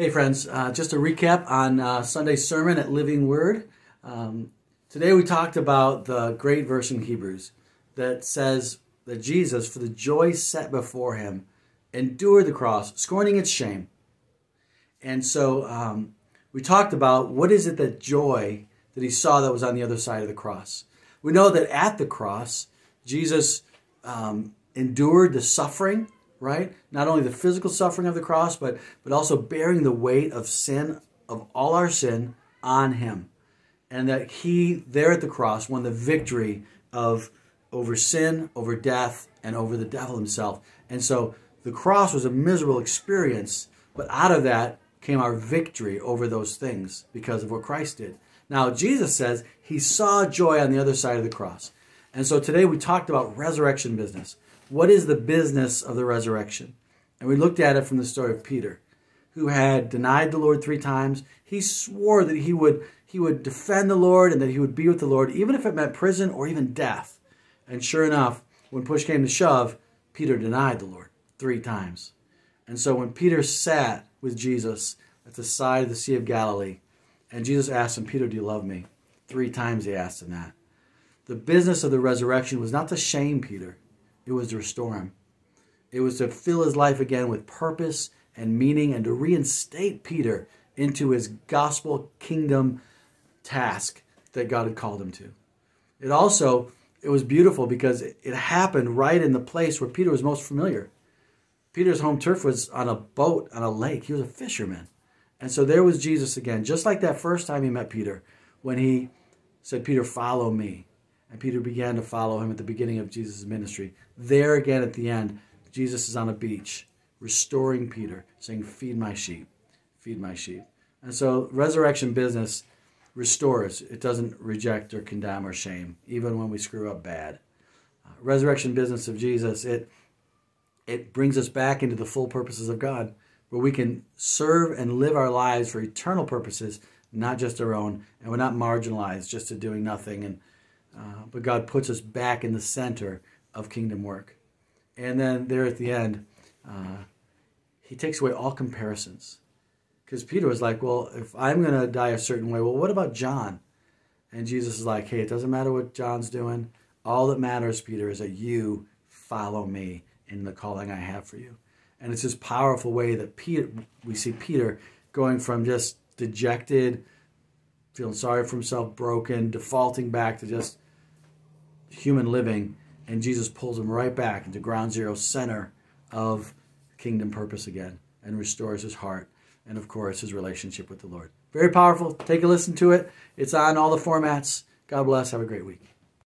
Hey friends, just a recap on Sunday's sermon at Living Word. Today we talked about the great verse in Hebrews that says that Jesus, for the joy set before him, endured the cross, scorning its shame. And so we talked about what is it that joy that he saw that was on the other side of the cross. We know that at the cross, Jesus endured the suffering, right? Not only the physical suffering of the cross, but also bearing the weight of sin, of all our sin, on him. And that he, there at the cross, won the victory over sin, over death, and over the devil himself. And so the cross was a miserable experience, but out of that came our victory over those things because of what Christ did. Now, Jesus says he saw joy on the other side of the cross. And so today we talked about resurrection business. What is the business of the resurrection? And we looked at it from the story of Peter, who had denied the Lord 3 times. He swore that he would defend the Lord and that he would be with the Lord, even if it meant prison or even death. And sure enough, when push came to shove, Peter denied the Lord 3 times. And so when Peter sat with Jesus at the side of the Sea of Galilee, and Jesus asked him, "Peter, do you love me?" 3 times he asked him that. The business of the resurrection was not to shame Peter. It was to restore him. It was to fill his life again with purpose and meaning and to reinstate Peter into his gospel kingdom task that God had called him to. It was beautiful because it happened right in the place where Peter was most familiar. Peter's home turf was on a boat on a lake. He was a fisherman. And so there was Jesus again, just like that first time he met Peter, when he said, "Peter, follow me." And Peter began to follow him at the beginning of Jesus' ministry. There again at the end, Jesus is on a beach, restoring Peter, saying, "Feed my sheep, feed my sheep." And so resurrection business restores. It doesn't reject or condemn or shame, even when we screw up bad. Resurrection business of Jesus, it brings us back into the full purposes of God, where we can serve and live our lives for eternal purposes, not just our own, and we're not marginalized just to doing nothing. But God puts us back in the center of kingdom work. And then there at the end, he takes away all comparisons. Because Peter was like, well, if I'm going to die a certain way, well, what about John? And Jesus is like, hey, it doesn't matter what John's doing. All that matters, Peter, is that you follow me in the calling I have for you. And it's this powerful way that we see Peter going from just dejected, feeling sorry for himself, broken, defaulting back to just human living, and Jesus pulls him right back into ground zero, center of kingdom purpose again, and restores his heart and, of course, his relationship with the Lord. Very powerful. Take a listen to it. It's on all the formats. God bless. Have a great week.